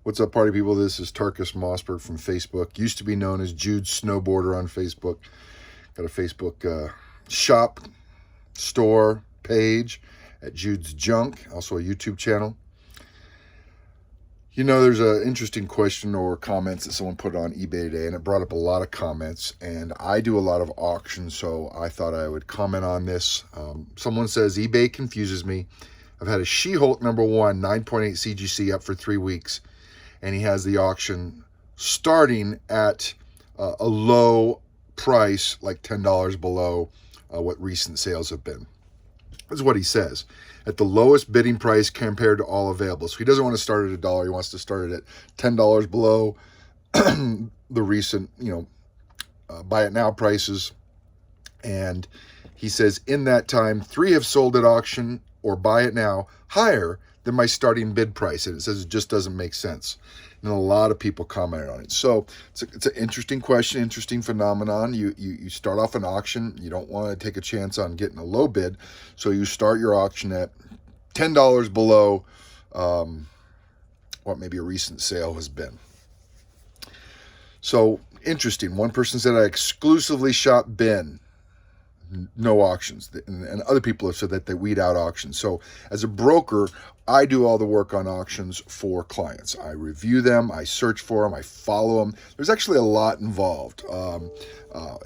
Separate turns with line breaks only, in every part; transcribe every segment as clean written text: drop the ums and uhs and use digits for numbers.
What's up, party people? This is Tarkus Mossberg from Facebook. Used to be known as Jude Snowboarder on Facebook. Got a Facebook shop, store, page at Jude's Junk. Also a YouTube channel. You know, there's an interesting question or comments that someone put on eBay today, and it brought up a lot of comments. And I do a lot of auctions, so I thought I would comment on this. Someone says, eBay confuses me. I've had a She-Hulk number 1 9.8 CGC up for 3 weeks. And he has the auction starting at a low price, like $10 below what recent sales have been. That's what he says. At the lowest bidding price compared to all available. So he doesn't want to start at $1. He wants to start it at $10 below the recent, buy it now prices. And he says in that time, 3 have sold at auction or buy it now higher than my starting bid price. And it says it just doesn't make sense. And a lot of people commented on it. So it's an interesting question, interesting phenomenon. You start off an auction. You don't want to take a chance on getting a low bid. So you start your auction at $10 below what maybe a recent sale has been. So interesting. One person said, I exclusively shop bin. No auctions, and other people have said that they weed out auctions. So as a broker, I do all the work on auctions for clients. I review them, I search for them, I follow them. There's actually a lot involved.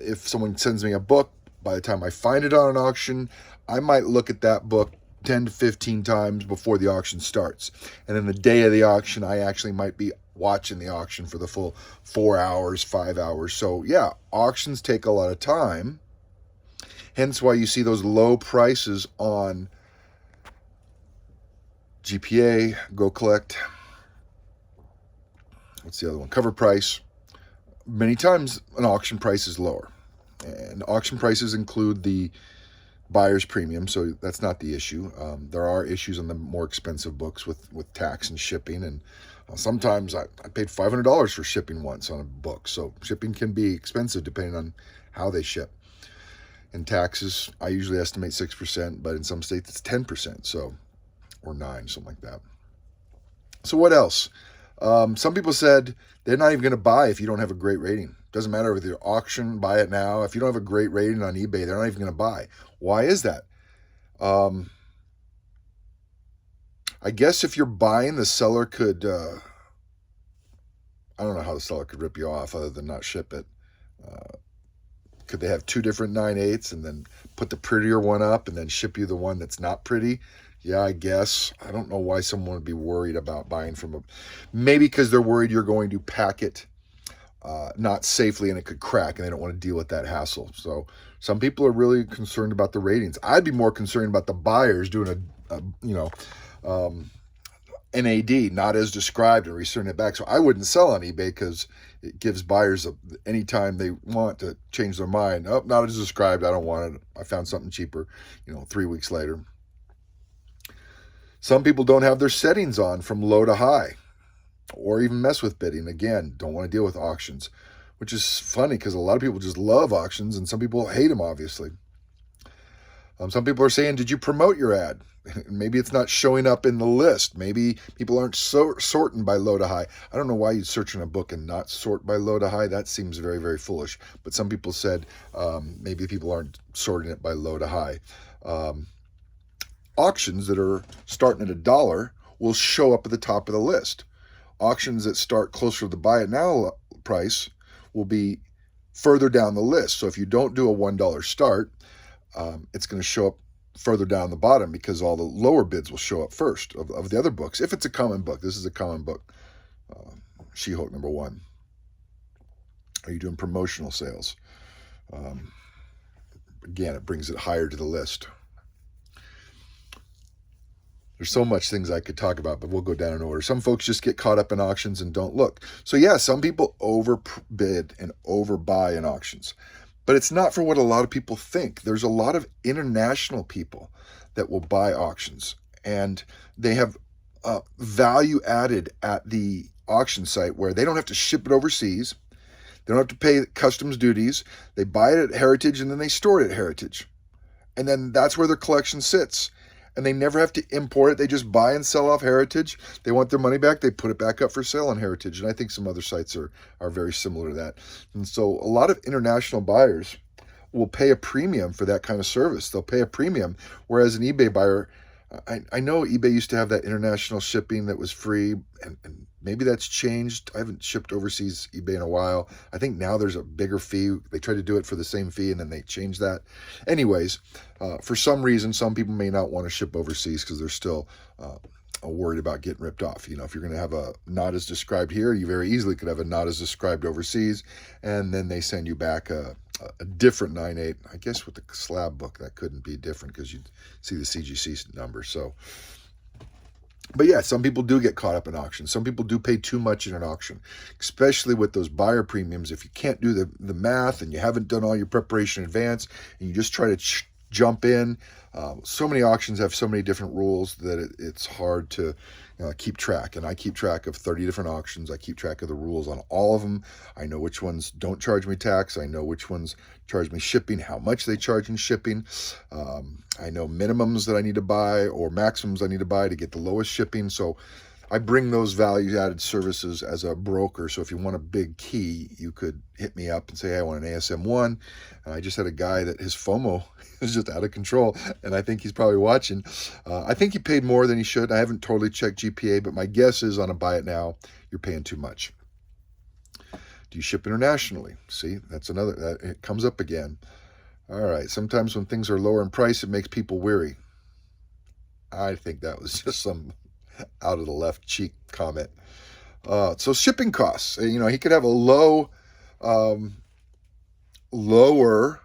If someone sends me a book, by the time I find it on an auction, I might look at that book 10 to 15 times before the auction starts. And then the day of the auction, I actually might be watching the auction for the full 4 hours, 5 hours. So yeah, auctions take a lot of time. Hence why you see those low prices on GPA, Go Collect. What's the other one? Cover Price. Many times an auction price is lower. And auction prices include the buyer's premium, so that's not the issue. There are issues on the more expensive books with tax and shipping. And sometimes I paid $500 for shipping once on a book. So shipping can be expensive depending on how they ship. And taxes, I usually estimate 6%, but in some states it's 10%, so, or 9, something like that. So what else? Some people said they're not even going to buy if you don't have a great rating. Doesn't matter if you're auction, buy it now. If you don't have a great rating on eBay, they're not even going to buy. Why is that? I guess if you're buying, the seller could, I don't know how the seller could rip you off other than not ship it. Could they have 2 different 9/8 and then put the prettier one up and then ship you the one that's not pretty? Yeah, I guess. I don't know why someone would be worried about buying from maybe because they're worried you're going to pack it not safely and it could crack and they don't want to deal with that hassle. So some people are really concerned about the ratings. I'd be more concerned about the buyers doing NAD, not as described, and return it back. So I wouldn't sell on eBay because it gives buyers any time they want to change their mind. Oh, not as described. I don't want it. I found something cheaper, 3 weeks later. Some people don't have their settings on from low to high or even mess with bidding. Again, don't want to deal with auctions, which is funny because a lot of people just love auctions and some people hate them, obviously. Some people are saying, did you promote your ad? Maybe it's not showing up in the list. Maybe people aren't sorting by low to high. I don't know why you'd search in a book and not sort by low to high. That seems very, very foolish. But some people said maybe people aren't sorting it by low to high. Auctions that are starting at $1 will show up at the top of the list. Auctions that start closer to the buy it now price will be further down the list. So if you don't do a $1 start, it's going to show up further down the bottom because all the lower bids will show up first of the other books. If it's a common book, this is a common book. She-Hulk number 1. Are you doing promotional sales? Again, it brings it higher to the list. There's so much things I could talk about, but we'll go down in order. Some folks just get caught up in auctions and don't look. So yeah, some people overbid and overbuy in auctions. But it's not for what a lot of people think. There's a lot of international people that will buy auctions, and they have value added at the auction site where they don't have to ship it overseas. They don't have to pay customs duties. They buy it at Heritage and then they store it at Heritage. And then that's where their collection sits. and they never have to import it. They just buy and sell off Heritage. They want their money back. They put it back up for sale on Heritage. And I think some other sites are very similar to that. And so a lot of international buyers will pay a premium for that kind of service. They'll pay a premium, whereas an eBay buyer, I know eBay used to have that international shipping that was free, and maybe that's changed. I haven't shipped overseas eBay in a while. I think now there's a bigger fee. They try to do it for the same fee, and then they change that. Anyways, for some reason, some people may not want to ship overseas because they're still worried about getting ripped off. You know, if you're going to have a not as described here, you very easily could have a not as described overseas, and then they send you back a different 9.8. I guess with the slab book, that couldn't be different because you'd see the CGC number. So, but yeah, some people do get caught up in auctions. Some people do pay too much in an auction, especially with those buyer premiums. If you can't do the math and you haven't done all your preparation in advance and you just try to jump in, so many auctions have so many different rules that it's hard to keep track. And I keep track of 30 different auctions. I keep track of the rules on all of them. I know which ones don't charge me tax. I know which ones charge me shipping, how much they charge in shipping. I know minimums that I need to buy or maximums I need to buy to get the lowest shipping. So I bring those value-added services as a broker. So if you want a big key, you could hit me up and say, hey, I want an ASM1. And I just had a guy that his FOMO is just out of control, and I think he's probably watching. I think he paid more than he should. I haven't totally checked GPA, but my guess is on a buy it now, you're paying too much. Do you ship internationally? See, that's another, it comes up again. All right, sometimes when things are lower in price, it makes people weary. I think that was just some out of the left cheek comment. So shipping costs, he could have a lower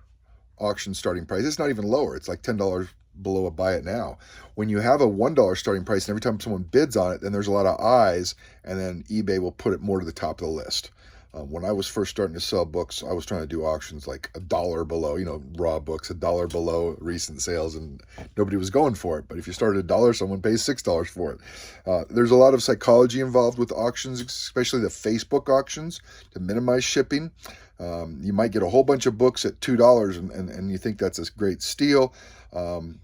auction starting price. It's not even lower. It's like $10 below a buy it now. When you have a $1 starting price, and every time someone bids on it, then there's a lot of eyes, and then eBay will put it more to the top of the list. When I was first starting to sell books, I was trying to do auctions like $1 below, raw books, $1 below recent sales, and nobody was going for it. But if you start at $1, someone pays $6 for it. There's a lot of psychology involved with auctions, especially the Facebook auctions, to minimize shipping. You might get a whole bunch of books at $2 and you think that's a great steal. You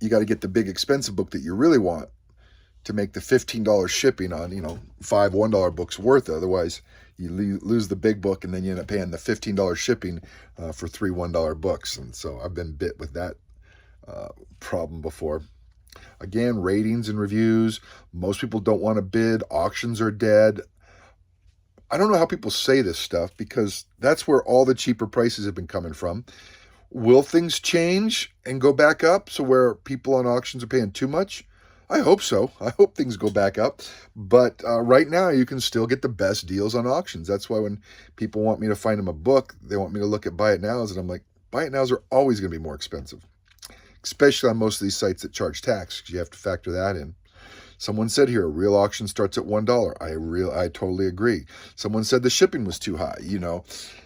got to get the big expensive book that you really want to make the $15 shipping on, 5 $1 books worth. Otherwise, you lose the big book and then you end up paying the $15 shipping for 3 $1 books. And so I've been bit with that problem before. Again, ratings and reviews. Most people don't want to bid. Auctions are dead. I don't know how people say this stuff because that's where all the cheaper prices have been coming from. Will things change and go back up so where people on auctions are paying too much? I hope so. I hope things go back up. But right now, you can still get the best deals on auctions. That's why when people want me to find them a book, they want me to look at buy it nows, and I'm like, buy it nows are always going to be more expensive, especially on most of these sites that charge tax, because you have to factor that in. Someone said here, a real auction starts at $1. I totally agree. Someone said the shipping was too high.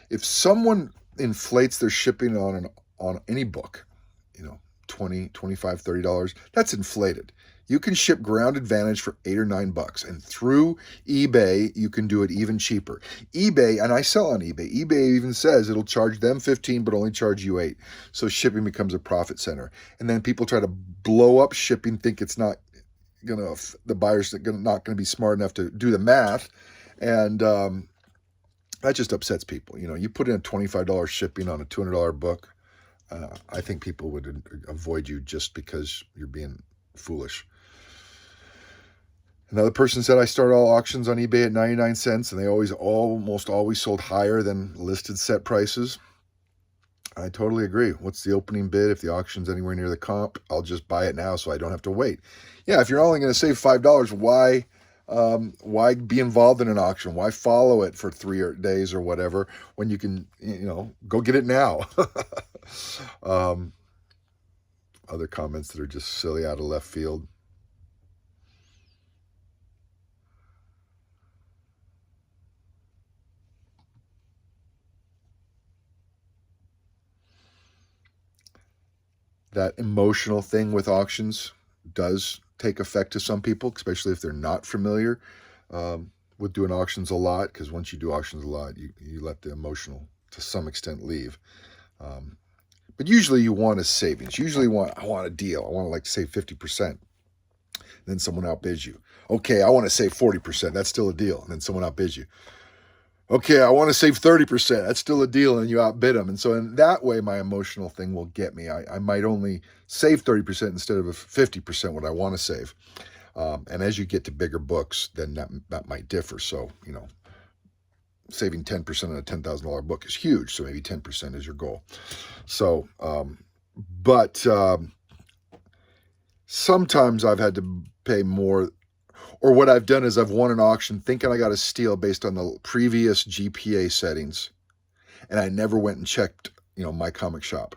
If someone inflates their shipping on any book, $20, $25, $30, that's inflated. You can ship Ground Advantage for $8 or $9, and through eBay, you can do it even cheaper. eBay, and I sell on eBay. eBay even says it'll charge them $15, but only charge you $8. So shipping becomes a profit center. And then people try to blow up shipping, think it's not the buyers are not going to be smart enough to do the math, and that just upsets people. You put in a $25 shipping on a $200 book. I think people would avoid you just because you're being foolish. Another person said, I start all auctions on eBay at 99 cents, and they almost always sold higher than listed set prices. I totally agree. What's the opening bid? If the auction's anywhere near the comp, I'll just buy it now so I don't have to wait. Yeah, if you're only going to save $5, why be involved in an auction? Why follow it for 3 days or whatever when you can, go get it now? Other comments that are just silly out of left field. That emotional thing with auctions does take effect to some people, especially if they're not familiar with doing auctions a lot, because once you do auctions a lot, you let the emotional, to some extent, leave. But But usually you want a savings. Usually I want a deal. I want to like save 50%. Then someone outbids you. Okay, I want to save 40%. That's still a deal. And then someone outbids you. Okay, I want to save 30%. That's still a deal. And you outbid them. And so in that way, my emotional thing will get me. I might only save 30% instead of 50% what I want to save. And as you get to bigger books, then that might differ. So, saving 10% on a $10,000 book is huge. So maybe 10% is your goal. So, but sometimes I've had to pay more, or what I've done is I've won an auction thinking I got a steal based on the previous GPA settings. And I never went and checked, my comic shop.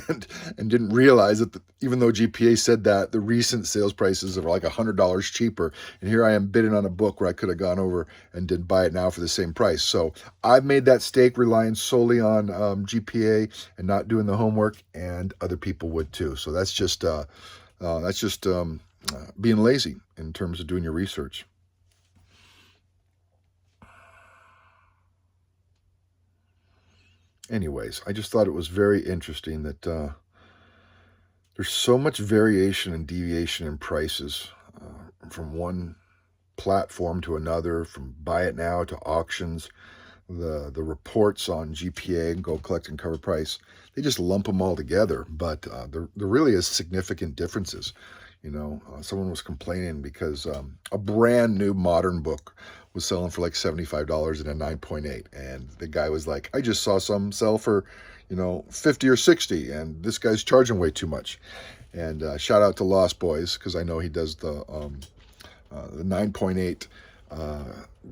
And didn't realize that even though GPA said that, the recent sales prices are like $100 cheaper. And here I am bidding on a book where I could have gone over and did buy it now for the same price. So I've made that mistake relying solely on GPA and not doing the homework, and other people would too. So that's just being lazy in terms of doing your research. Anyways, I just thought it was very interesting that there's so much variation and deviation in prices from one platform to another, from Buy It Now to auctions. The reports on GPA and Go Collect and Cover Price, they just lump them all together, but there really is significant differences. Someone was complaining because a brand new modern book was selling for like $75 and a 9.8, and the guy was like, I just saw some sell for 50 or 60, and this guy's charging way too much. And shout out to Lost Boys, because I know he does the 9.8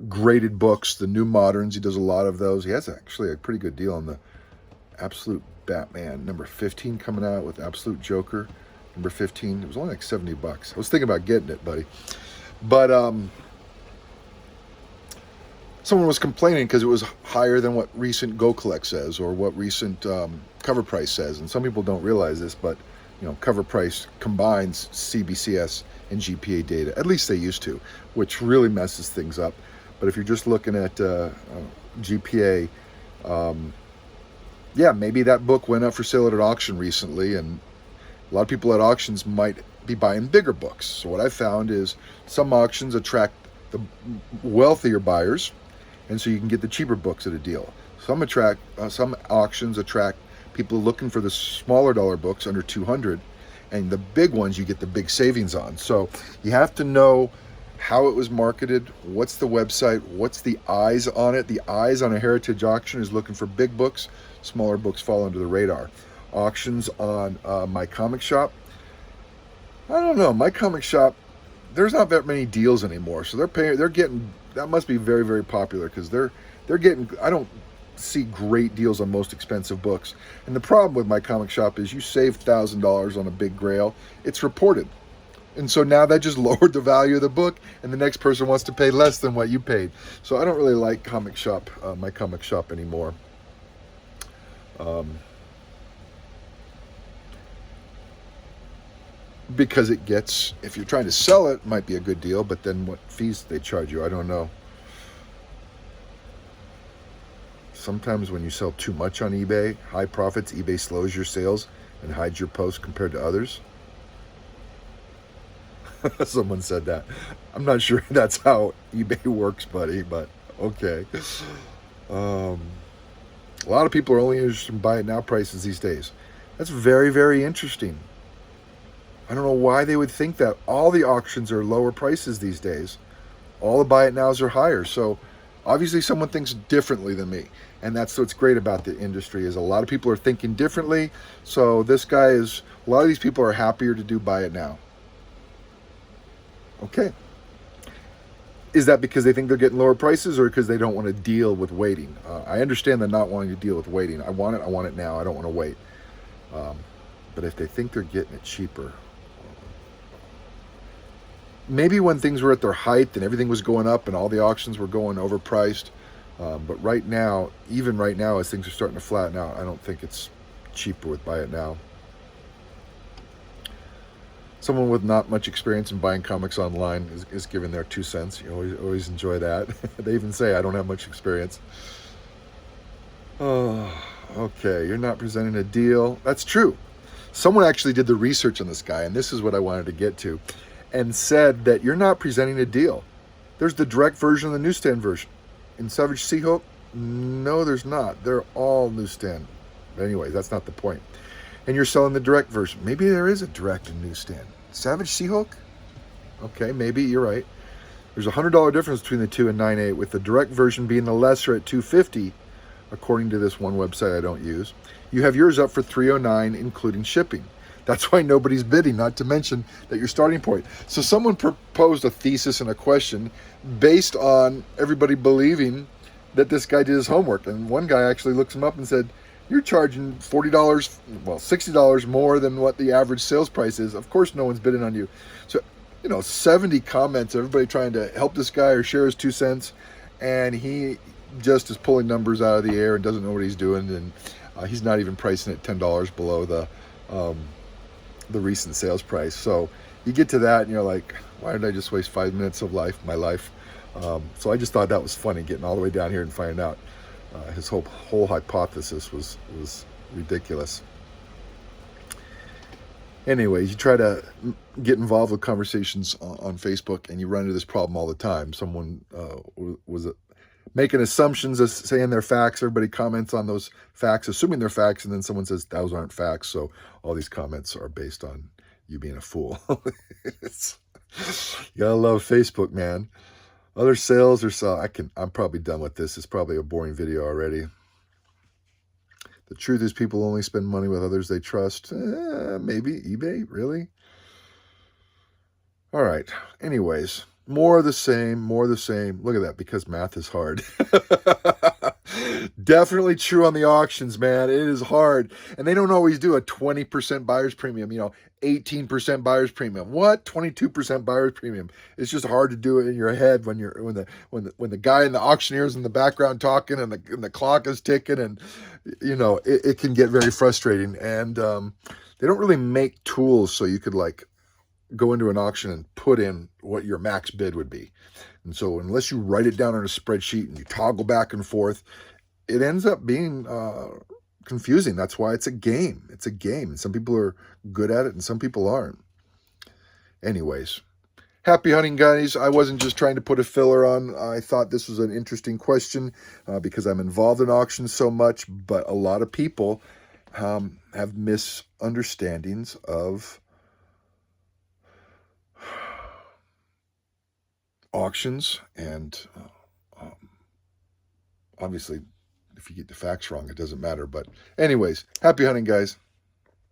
graded books, the new moderns. He does a lot of those. He has actually a pretty good deal on the Absolute Batman number 15 coming out with Absolute Joker number 15. It was only like $70. I was thinking about getting it, buddy. But someone was complaining because it was higher than what recent Go Collect says, or what recent Cover Price says. And some people don't realize this, but Cover Price combines CBCS and GPA data. At least they used to, which really messes things up. But if you're just looking at GPA, maybe that book went up for sale at an auction recently, and a lot of people at auctions might be buying bigger books. So what I found is some auctions attract the wealthier buyers, and so you can get the cheaper books at a deal. Some auctions attract people looking for the smaller dollar books under 200, and the big ones you get the big savings on. So you have to know how it was marketed, what's the website, what's the eyes on it. The eyes on a heritage auction is looking for big books, smaller books fall under the radar. Auctions on My Comic Shop, I don't know, My Comic Shop, there's not that many deals anymore, so they're getting, that must be very, very popular, because they're getting, I don't see great deals on most expensive books. And the problem with My Comic Shop is you save $1,000 on a big grail, it's reported. And so now that just lowered the value of the book, and the next person wants to pay less than what you paid. So I don't really like Comic Shop, My Comic Shop anymore. Because it gets, if you're trying to sell it, might be a good deal, but then what fees they charge you, I don't know. Sometimes when you sell too much on eBay, high profits, eBay slows your sales and hides your posts compared to others. Someone said that. I'm not sure that's how eBay works, buddy, but okay. A lot of people are only interested in Buy It Now prices these days. That's very, very interesting. I don't know why they would think that. All the auctions are lower prices these days. All the Buy It Nows are higher. So obviously someone thinks differently than me. And that's what's great about the industry, is a lot of people are thinking differently. So a lot of these people are happier to do Buy It Now. Okay. Is that because they think they're getting lower prices, or because they don't want to deal with waiting? I understand them not wanting to deal with waiting. I want it now. I don't want to wait. But if they think they're getting it cheaper, maybe when things were at their height and everything was going up and all the auctions were going overpriced. But right now, even right now, as things are starting to flatten out, I don't think it's cheaper with Buy It Now. Someone with not much experience in buying comics online is giving their 2 cents. You always enjoy that. They even say, I don't have much experience. Okay, you're not presenting a deal. That's true. Someone actually did the research on this guy, and this is what I wanted to get to, and said that you're not presenting a deal. There's the direct version and the newsstand version. In Savage Seahawk, no, there's not. They're all newsstand. But anyway, that's not the point. And you're selling the direct version. Maybe there is a direct and newsstand. Savage Seahawk? Okay, maybe you're right. There's a $100 difference between the two and 9.8, with the direct version being the lesser at $250, according to this one website I don't use. You have yours up for $309, including shipping. That's why nobody's bidding, not to mention that your starting point. So someone proposed a thesis and a question based on everybody believing that this guy did his homework. And one guy actually looks him up and said, you're charging $40, well, $60 more than what the average sales price is. Of course, no one's bidding on you. So, 70 comments, everybody trying to help this guy or share his 2 cents. And he just is pulling numbers out of the air and doesn't know what he's doing. And he's not even pricing it $10 below the recent sales price. So you get to that and you're like, why did I just waste 5 minutes of my life? So I just thought that was funny, getting all the way down here and finding out his whole hypothesis was ridiculous. Anyways, you try to get involved with conversations on Facebook, and you run into this problem all the time. Someone was making assumptions, as saying they're facts. Everybody comments on those facts, assuming they're facts, and then someone says those aren't facts. So all these comments are based on you being a fool. You gotta love Facebook, man. Other sales or so, I'm probably done with this. It's probably a boring video already. The truth is, people only spend money with others they trust. Maybe eBay, really? All right. Anyways, more of the same. Look at that, because math is hard. Definitely true on the auctions, man. It is hard. And they don't always do a 20% buyer's premium, 18% buyer's premium. What? 22% buyer's premium. It's just hard to do it in your head when the guy in the auctioneer is in the background talking and the clock is ticking, and it can get very frustrating. And they don't really make tools so you could go into an auction and put in what your max bid would be. And so unless you write it down on a spreadsheet and you toggle back and forth, it ends up being confusing. That's why it's a game. It's a game. And some people are good at it and some people aren't. Anyways, happy hunting, guys. I wasn't just trying to put a filler on. I thought this was an interesting question because I'm involved in auctions so much, but a lot of people have misunderstandings of auctions, and obviously if you get the facts wrong, it doesn't matter. But anyways, happy hunting, guys.